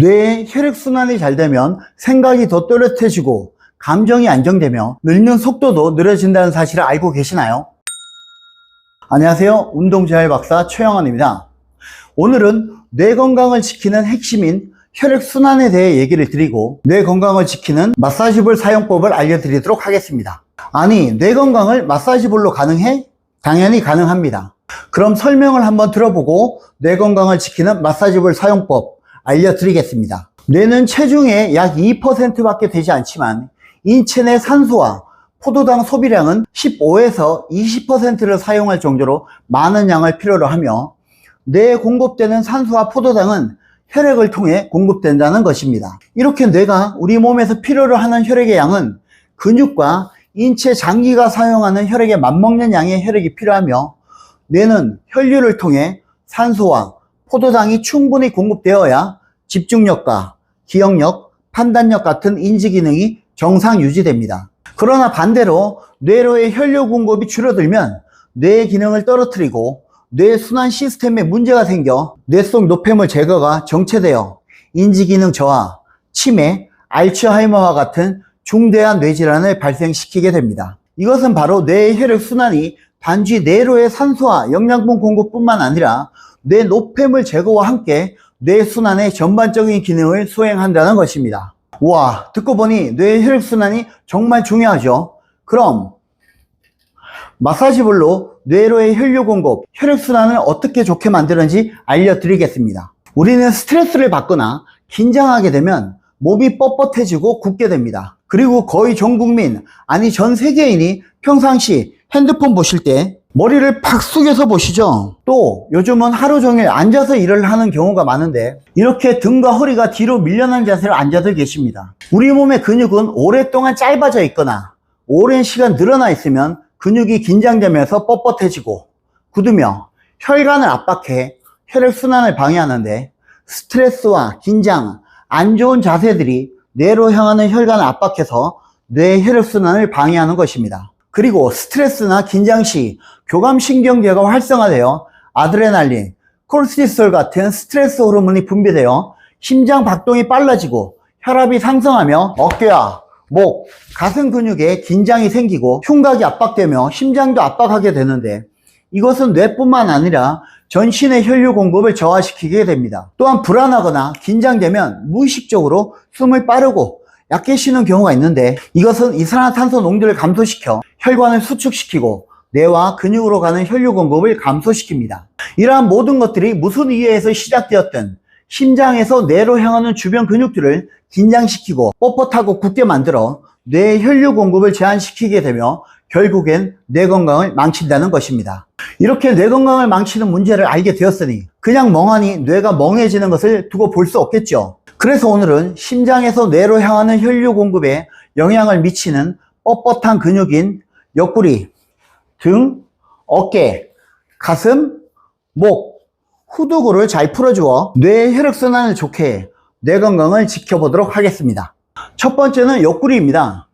뇌의 혈액순환이 잘 되면 생각이 더 또렷해지고 감정이 안정되며 늙는 속도도 느려진다는 사실을 알고 계시나요? 안녕하세요. 운동재활 박사 최영환입니다. 오늘은 뇌 건강을 지키는 핵심인 혈액순환에 대해 얘기를 드리고 뇌 건강을 지키는 마사지볼 사용법을 알려드리도록 하겠습니다. 아니, 뇌 건강을 마사지볼로 가능해? 당연히 가능합니다. 그럼 설명을 한번 들어보고 뇌 건강을 지키는 마사지볼 사용법 알려드리겠습니다. 뇌는 체중의 약 2%밖에 되지 않지만 인체 내 산소와 포도당 소비량은 15에서 20%를 사용할 정도로 많은 양을 필요로 하며 뇌에 공급되는 산소와 포도당은 혈액을 통해 공급된다는 것입니다. 이렇게 뇌가 우리 몸에서 필요로 하는 혈액의 양은 근육과 인체 장기가 사용하는 혈액에 맞먹는 양의 혈액이 필요하며 뇌는 혈류를 통해 산소와 포도당이 충분히 공급되어야 집중력과 기억력, 판단력 같은 인지 기능이 정상 유지됩니다. 그러나 반대로 뇌로의 혈류 공급이 줄어들면 뇌의 기능을 떨어뜨리고 뇌 순환 시스템에 문제가 생겨 뇌 속 노폐물 제거가 정체되어 인지 기능 저하, 치매, 알츠하이머와 같은 중대한 뇌질환을 발생시키게 됩니다. 이것은 바로 뇌의 혈액 순환이 단지 뇌로의 산소와 영양분 공급뿐만 아니라 뇌 노폐물 제거와 함께 뇌 순환의 전반적인 기능을 수행한다는 것입니다. 우와, 듣고 보니 뇌의 혈액 순환이 정말 중요하죠. 그럼 마사지볼로 뇌로의 혈류 공급, 혈액 순환을 어떻게 좋게 만드는지 알려드리겠습니다. 우리는 스트레스를 받거나 긴장하게 되면 몸이 뻣뻣해지고 굳게 됩니다. 그리고 거의 전 국민, 아니 전 세계인이 평상시 핸드폰 보실 때 머리를 팍 숙여서 보시죠. 또 요즘은 하루 종일 앉아서 일을 하는 경우가 많은데 이렇게 등과 허리가 뒤로 밀려난 자세로 앉아서 계십니다. 우리 몸의 근육은 오랫동안 짧아져 있거나 오랜 시간 늘어나 있으면 근육이 긴장되면서 뻣뻣해지고 굳으며 혈관을 압박해 혈액순환을 방해하는데 스트레스와 긴장, 안 좋은 자세들이 뇌로 향하는 혈관을 압박해서 뇌 혈액순환을 방해하는 것입니다. 그리고 스트레스나 긴장 시 교감신경계가 활성화되어 아드레날린, 코르티솔 같은 스트레스 호르몬이 분비되어 심장 박동이 빨라지고 혈압이 상승하며 어깨와 목, 가슴 근육에 긴장이 생기고 흉곽이 압박되며 심장도 압박하게 되는데 이것은 뇌뿐만 아니라 전신의 혈류 공급을 저하시키게 됩니다. 또한 불안하거나 긴장되면 무의식적으로 숨을 빠르고 얕게 쉬는 경우가 있는데 이것은 이산화탄소 농도를 감소시켜 혈관을 수축시키고 뇌와 근육으로 가는 혈류 공급을 감소시킵니다. 이러한 모든 것들이 무슨 이유에서 시작되었든 심장에서 뇌로 향하는 주변 근육들을 긴장시키고 뻣뻣하고 굳게 만들어 뇌의 혈류 공급을 제한시키게 되며 결국엔 뇌 건강을 망친다는 것입니다. 이렇게 뇌 건강을 망치는 문제를 알게 되었으니 그냥 멍하니 뇌가 멍해지는 것을 두고 볼 수 없겠죠. 그래서 오늘은 심장에서 뇌로 향하는 혈류 공급에 영향을 미치는 뻣뻣한 근육인 옆구리, 등, 어깨, 가슴, 목, 후두구를 잘 풀어주어 뇌의 혈액순환을 좋게 해 뇌 건강을 지켜보도록 하겠습니다. 첫 번째는 옆구리입니다.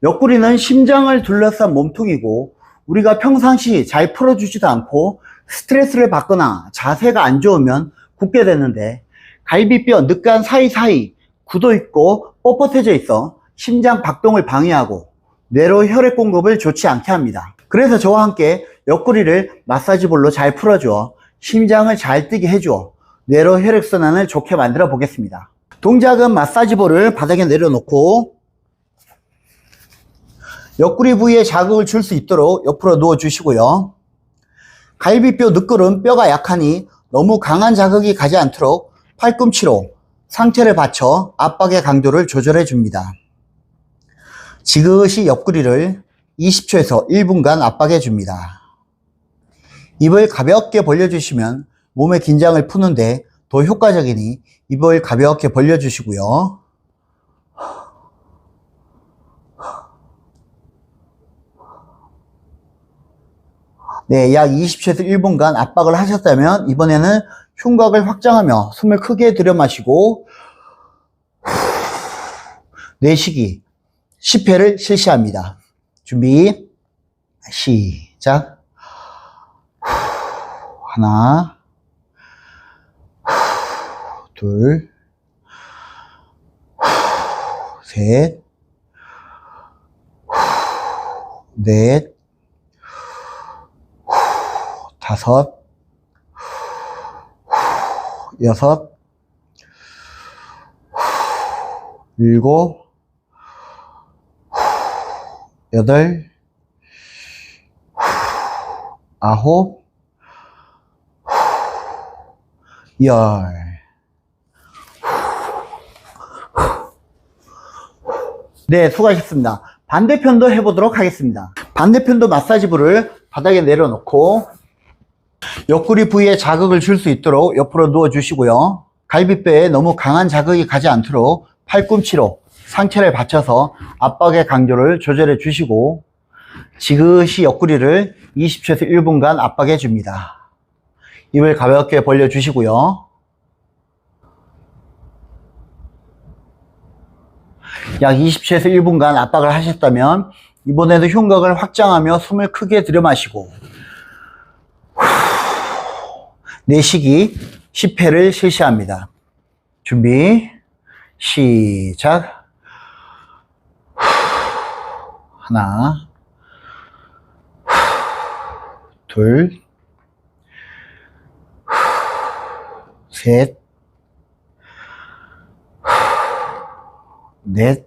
옆구리는 심장을 둘러싼 몸통이고 우리가 평상시 잘 풀어주지도 않고 스트레스를 받거나 자세가 안 좋으면 굳게 되는데 갈비뼈 늑간 사이사이 굳어 있고 뻣뻣해져 있어 심장 박동을 방해하고 뇌로 혈액 공급을 좋지 않게 합니다. 그래서 저와 함께 옆구리를 마사지볼로 잘 풀어주어 심장을 잘 뛰게 해주어 뇌로 혈액순환을 좋게 만들어 보겠습니다. 동작은 마사지볼을 바닥에 내려놓고 옆구리 부위에 자극을 줄 수 있도록 옆으로 누워 주시고요. 갈비뼈 늑골은 뼈가 약하니 너무 강한 자극이 가지 않도록 팔꿈치로 상체를 받쳐 압박의 강도를 조절해 줍니다. 지그시 옆구리를 20초에서 1분간 압박해 줍니다. 입을 가볍게 벌려주시면 몸의 긴장을 푸는데 더 효과적이니 입을 가볍게 벌려주시고요. 네, 약 20초에서 1분간 압박을 하셨다면 이번에는 흉곽을 확장하며 숨을 크게 들여 마시고 내쉬기 10회를 실시합니다. 준비, 시작. 하나, 둘, 셋, 넷, 다섯, 여섯, 일곱, 여덟, 아홉, 열. 네, 수고하셨습니다. 반대편도 해보도록 하겠습니다. 반대편도 마사지볼을 바닥에 내려놓고 옆구리 부위에 자극을 줄 수 있도록 옆으로 누워주시고요. 갈비뼈에 너무 강한 자극이 가지 않도록 팔꿈치로 상체를 받쳐서 압박의 강도를 조절해 주시고 지그시 옆구리를 20초에서 1분간 압박해 줍니다. 입을 가볍게 벌려 주시고요. 약 20초에서 1분간 압박을 하셨다면 이번에도 흉곽을 확장하며 숨을 크게 들여마시고 내쉬기 10회를 실시합니다. 준비 시작. 하나, 둘, 셋, 넷,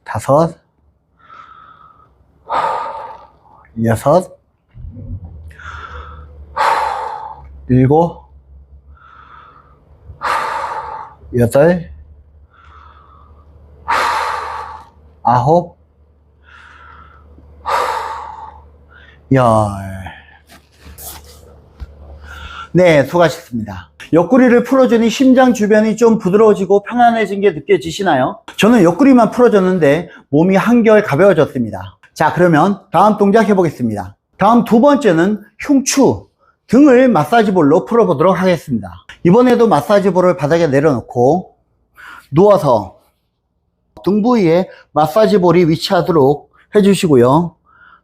다섯, 여섯, 일곱, 여덟, 아홉, 열. 네, 수고하셨습니다. 옆구리를 풀어주니 심장 주변이 좀 부드러워지고 편안해진 게 느껴지시나요? 저는 옆구리만 풀어줬는데 몸이 한결 가벼워졌습니다. 자, 그러면 다음 동작 해보겠습니다. 다음 두 번째는 흉추, 등을 마사지볼로 풀어보도록 하겠습니다. 이번에도 마사지볼을 바닥에 내려놓고 누워서 등 부위에 마사지볼이 위치하도록 해주시고요.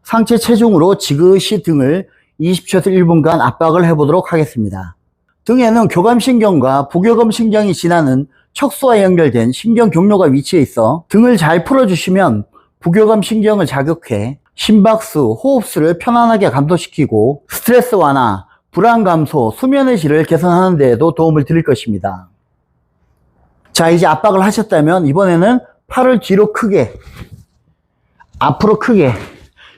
상체 체중으로 지그시 등을 20초에서 1분간 압박을 해보도록 하겠습니다. 등에는 교감신경과 부교감신경이 지나는 척수와 연결된 신경경로가 위치해 있어 등을 잘 풀어주시면 부교감신경을 자극해 심박수, 호흡수를 편안하게 감소시키고 스트레스 완화, 불안 감소, 수면의 질을 개선하는 데에도 도움을 드릴 것입니다. 자, 이제 압박을 하셨다면 이번에는 팔을 뒤로 크게, 앞으로 크게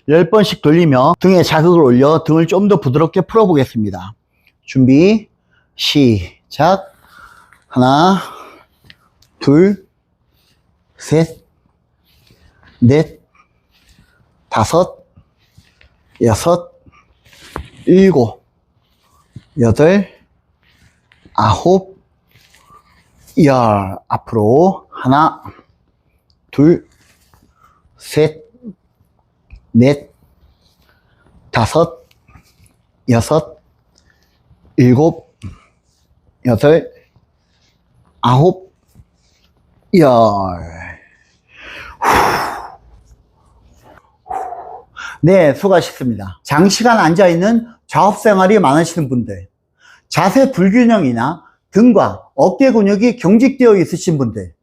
10번씩 돌리며 등에 자극을 올려 등을 좀 더 부드럽게 풀어보겠습니다. 준비 시작. 하나, 둘, 셋, 넷, 다섯, 여섯, 일곱, 여덟, 아홉, 열. 앞으로 하나, 둘, 셋, 넷, 다섯, 여섯, 일곱, 여덟, 아홉, 열. 네, 수고하셨습니다. 장시간 앉아있는 작업생활이 많으시는 분들, 자세 불균형이나 등과 어깨 근육이 경직되어 있으신 분들,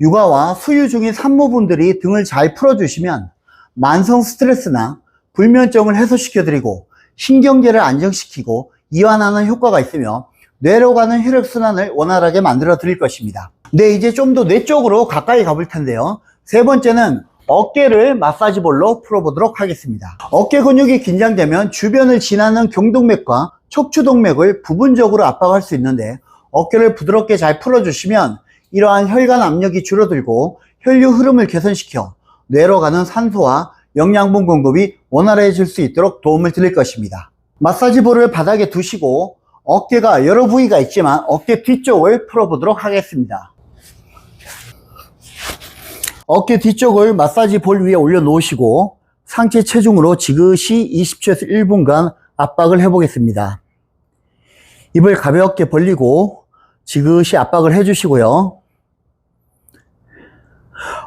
육아와 수유 중인 산모분들이 등을 잘 풀어주시면 만성 스트레스나 불면증을 해소시켜드리고 신경계를 안정시키고 이완하는 효과가 있으며 뇌로 가는 혈액순환을 원활하게 만들어 드릴 것입니다. 네, 이제 좀 더 뇌 쪽으로 가까이 가볼 텐데요. 세 번째는 어깨를 마사지볼로 풀어보도록 하겠습니다. 어깨 근육이 긴장되면 주변을 지나는 경동맥과 척추동맥을 부분적으로 압박할 수 있는데 어깨를 부드럽게 잘 풀어주시면 이러한 혈관 압력이 줄어들고 혈류 흐름을 개선시켜 뇌로 가는 산소와 영양분 공급이 원활해질 수 있도록 도움을 드릴 것입니다. 마사지볼을 바닥에 두시고 어깨가 여러 부위가 있지만 어깨 뒤쪽을 풀어보도록 하겠습니다. 어깨 뒤쪽을 마사지 볼 위에 올려 놓으시고 상체 체중으로 지그시 20초에서 1분간 압박을 해보겠습니다. 입을 가볍게 벌리고 지그시 압박을 해주시고요.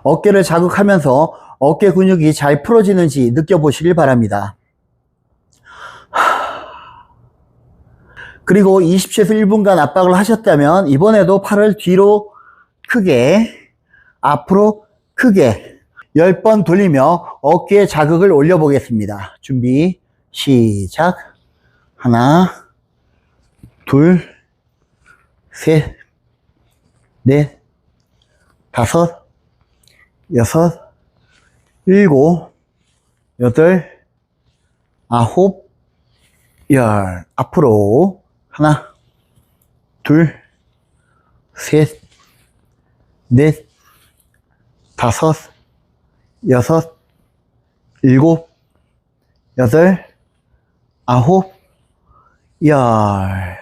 어깨를 자극하면서 어깨 근육이 잘 풀어지는지 느껴보시길 바랍니다. 그리고 20초에서 1분간 압박을 하셨다면 이번에도 팔을 뒤로 크게, 앞으로 크게 10번 돌리며 어깨에 자극을 올려보겠습니다. 준비, 시작. 하나, 둘, 셋, 넷, 다섯, 여섯, 일곱, 여덟, 아홉, 열. 앞으로 하나, 둘, 셋, 넷, 다섯, 여섯, 일곱, 여덟, 아홉, 열.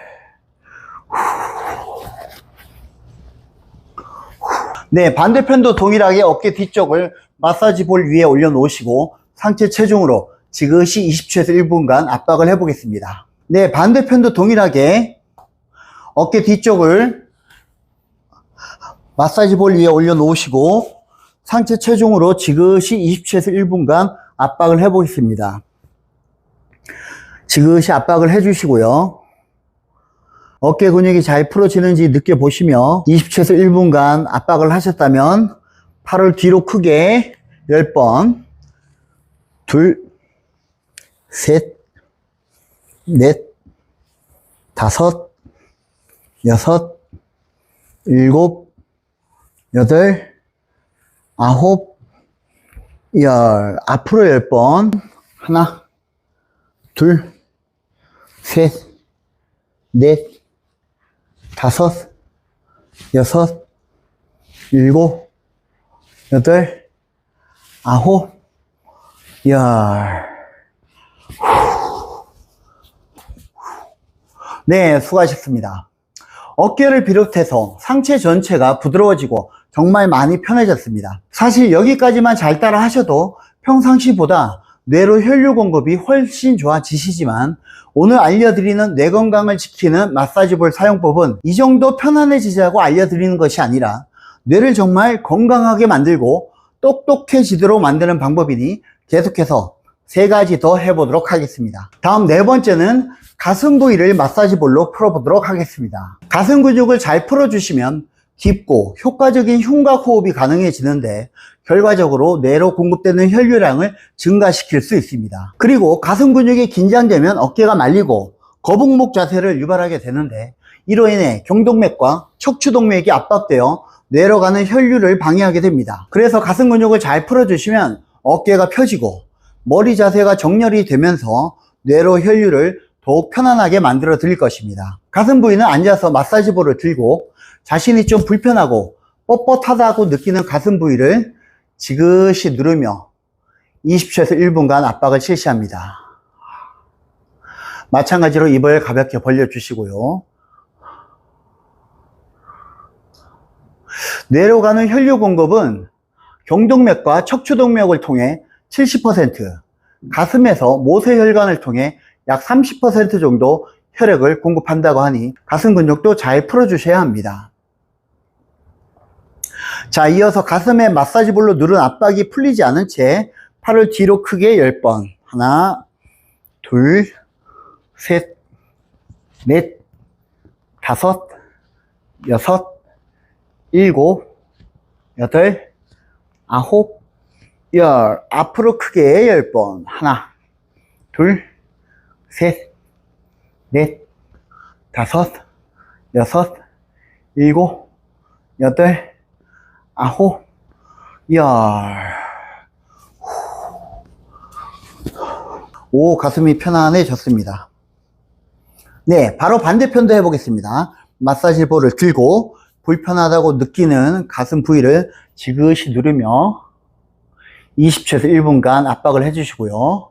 네, 반대편도 동일하게 어깨 뒤쪽을 마사지 볼 위에 올려놓으시고 상체 체중으로 지그시 20초에서 1분간 압박을 해보겠습니다. 네, 반대편도 동일하게 어깨 뒤쪽을 마사지 볼 위에 올려놓으시고 상체 체중으로 지그시 20초에서 1분간 압박을 해보겠습니다. 지그시 압박을 해주시고요. 어깨 근육이 잘 풀어지는지 느껴보시며 20초에서 1분간 압박을 하셨다면 팔을 뒤로 크게 10번, 둘, 셋, 넷, 다섯, 여섯, 일곱, 여덟, 아홉, 열. 앞으로 10번. 하나, 둘, 셋, 넷, 다섯, 여섯, 일곱, 여덟, 아홉, 열. 네, 수고하셨습니다. 어깨를 비롯해서 상체 전체가 부드러워지고 정말 많이 편해졌습니다. 사실 여기까지만 잘 따라 하셔도 평상시보다 뇌로 혈류 공급이 훨씬 좋아지시지만 오늘 알려드리는 뇌 건강을 지키는 마사지볼 사용법은 이 정도 편안해지자고 알려드리는 것이 아니라 뇌를 정말 건강하게 만들고 똑똑해지도록 만드는 방법이니 계속해서 3가지 더 해보도록 하겠습니다. 다음 4번째는 가슴 부위를 마사지볼로 풀어보도록 하겠습니다. 가슴 근육을 잘 풀어주시면 깊고 효과적인 흉곽 호흡이 가능해지는데 결과적으로 뇌로 공급되는 혈류량을 증가시킬 수 있습니다. 그리고 가슴 근육이 긴장되면 어깨가 말리고 거북목 자세를 유발하게 되는데 이로 인해 경동맥과 척추동맥이 압박되어 뇌로 가는 혈류를 방해하게 됩니다. 그래서 가슴 근육을 잘 풀어주시면 어깨가 펴지고 머리 자세가 정렬이 되면서 뇌로 혈류를 더욱 편안하게 만들어 드릴 것입니다. 가슴 부위는 앉아서 마사지볼을 들고 자신이 좀 불편하고 뻣뻣하다고 느끼는 가슴 부위를 지그시 누르며 20초에서 1분간 압박을 실시합니다. 마찬가지로 입을 가볍게 벌려주시고요. 뇌로 가는 혈류 공급은 경동맥과 척추동맥을 통해 70%, 가슴에서 모세혈관을 통해 약 30% 정도 혈액을 공급한다고 하니 가슴 근육도 잘 풀어주셔야 합니다. 자, 이어서 가슴에 마사지볼로 누른 압박이 풀리지 않은 채 팔을 뒤로 크게 10번. 하나, 둘, 셋, 넷, 다섯, 여섯, 일곱, 여덟, 아홉, 열. 앞으로 크게 10번. 하나, 둘, 셋, 넷, 다섯, 여섯, 일곱, 여덟, 아홉, 열. 오, 가슴이 편안해졌습니다. 네, 바로 반대편도 해보겠습니다. 마사지볼을 들고 불편하다고 느끼는 가슴 부위를 지그시 누르며 20초에서 1분간 압박을 해주시고요.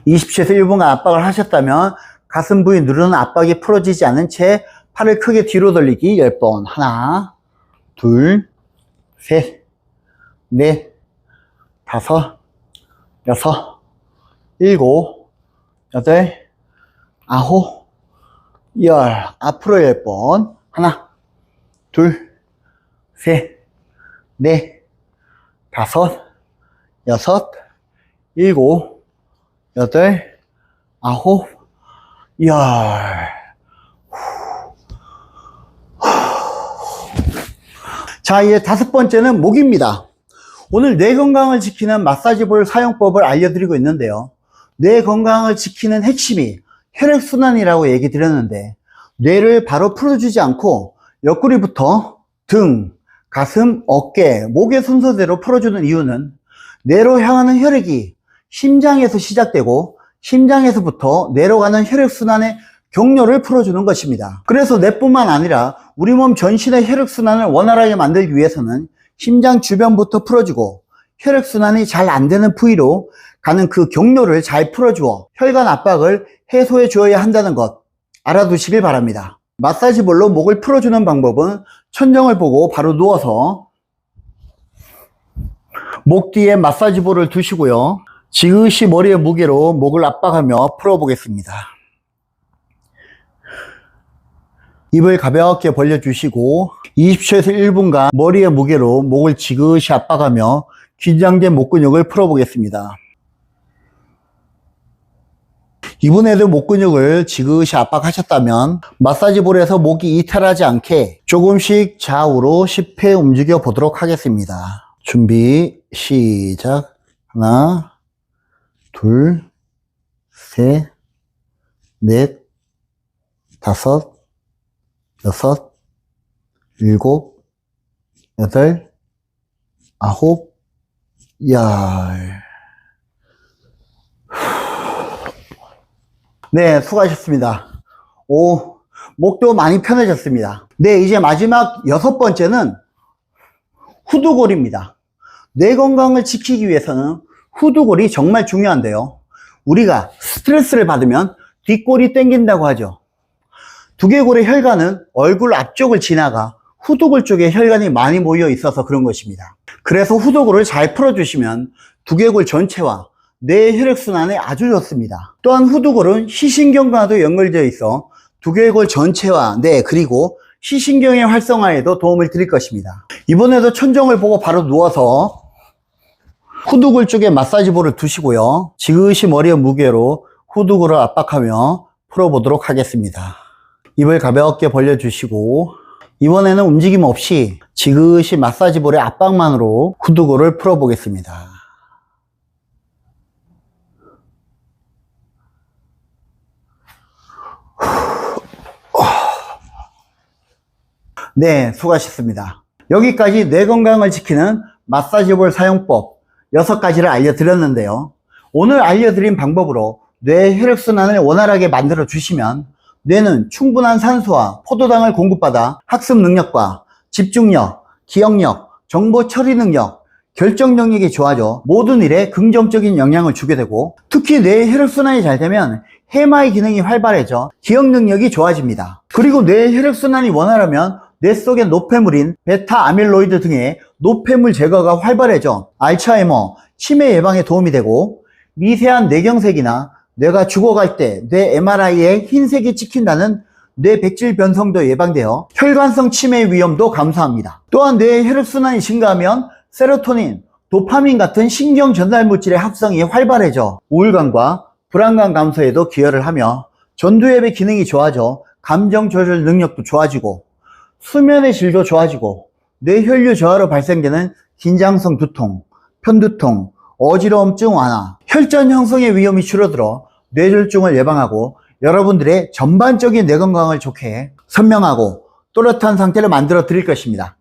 (20초에서 1분간) 압박을 하셨다면 가슴 부위 누르는 압박이 풀어지지 않은 채 팔을 크게 뒤로 돌리기 10번. 하나, 둘, 셋, 넷, 다섯, 여섯, 일곱, 여덟, 아홉, 열. 앞으로 10번. 하나, 둘, 셋, 넷, 다섯, 여섯, 일곱, 여덟, 아홉, 열. 자, 이제 5번째는 목입니다. 오늘 뇌 건강을 지키는 마사지볼 사용법을 알려드리고 있는데요. 뇌 건강을 지키는 핵심이 혈액순환이라고 얘기 드렸는데, 뇌를 바로 풀어주지 않고 옆구리부터 등, 가슴, 어깨, 목의 순서대로 풀어주는 이유는 뇌로 향하는 혈액이 심장에서 시작되고 심장에서부터 뇌로 가는 혈액순환의 경로를 풀어주는 것입니다. 그래서 뇌뿐만 아니라 우리 몸 전신의 혈액순환을 원활하게 만들기 위해서는 심장 주변부터 풀어주고 혈액순환이 잘 안 되는 부위로 가는 그 경로를 잘 풀어주어 혈관 압박을 해소해 주어야 한다는 것 알아두시길 바랍니다. 마사지볼로 목을 풀어주는 방법은 천정을 보고 바로 누워서 목 뒤에 마사지볼을 두시고요. 지그시 머리의 무게로 목을 압박하며 풀어보겠습니다. 입을 가볍게 벌려주시고 20초에서 1분간 머리의 무게로 목을 지그시 압박하며 긴장된 목 근육을 풀어보겠습니다. 이번에도 목 근육을 지그시 압박하셨다면 마사지볼에서 목이 이탈하지 않게 조금씩 좌우로 10회 움직여 보도록 하겠습니다. 준비 시작. 하나, 둘, 셋, 넷, 다섯, 여섯, 일곱, 여덟, 아홉, 열. 네, 수고하셨습니다. 오, 목도 많이 편해졌습니다. 네, 이제 마지막 6번째는 후두골입니다. 뇌 건강을 지키기 위해서는 후두골이 정말 중요한데요. 우리가 스트레스를 받으면 뒷골이 땡긴다고 하죠. 두개골의 혈관은 얼굴 앞쪽을 지나가 후두골 쪽에 혈관이 많이 모여 있어서 그런 것입니다. 그래서 후두골을 잘 풀어주시면 두개골 전체와 뇌 혈액순환에 아주 좋습니다. 또한 후두골은 시신경과도 연결되어 있어 두개골 전체와 뇌 그리고 시신경의 활성화에도 도움을 드릴 것입니다. 이번에도 천정을 보고 바로 누워서 후두골 쪽에 마사지볼을 두시고요. 지그시 머리의 무게로 후두골을 압박하며 풀어보도록 하겠습니다. 입을 가볍게 벌려주시고 이번에는 움직임 없이 지그시 마사지볼의 압박만으로 후두골을 풀어보겠습니다. 네, 수고하셨습니다. 여기까지 뇌 건강을 지키는 마사지볼 사용법 6가지를 알려드렸는데요. 오늘 알려드린 방법으로 뇌 혈액순환을 원활하게 만들어 주시면 뇌는 충분한 산소와 포도당을 공급받아 학습 능력과 집중력, 기억력, 정보 처리 능력, 결정 능력이 좋아져 모든 일에 긍정적인 영향을 주게 되고 특히 뇌 혈액순환이 잘 되면 해마의 기능이 활발해져 기억 능력이 좋아집니다. 그리고 뇌 혈액순환이 원활하면 뇌 속의 노폐물인 베타 아밀로이드 등의 노폐물 제거가 활발해져 알츠하이머, 치매 예방에 도움이 되고 미세한 뇌경색이나 뇌가 죽어갈 때 뇌 MRI에 흰색이 찍힌다는 뇌 백질 변성도 예방되어 혈관성 치매 위험도 감소합니다. 또한 뇌의 혈액순환이 증가하면 세로토닌, 도파민 같은 신경 전달 물질의 합성이 활발해져 우울감과 불안감 감소에도 기여를 하며 전두엽의 기능이 좋아져 감정 조절 능력도 좋아지고 수면의 질도 좋아지고 뇌혈류 저하로 발생되는 긴장성 두통, 편두통, 어지러움증 완화, 혈전 형성의 위험이 줄어들어 뇌졸중을 예방하고 여러분들의 전반적인 뇌 건강을 좋게 선명하고 또렷한 상태를 만들어 드릴 것입니다.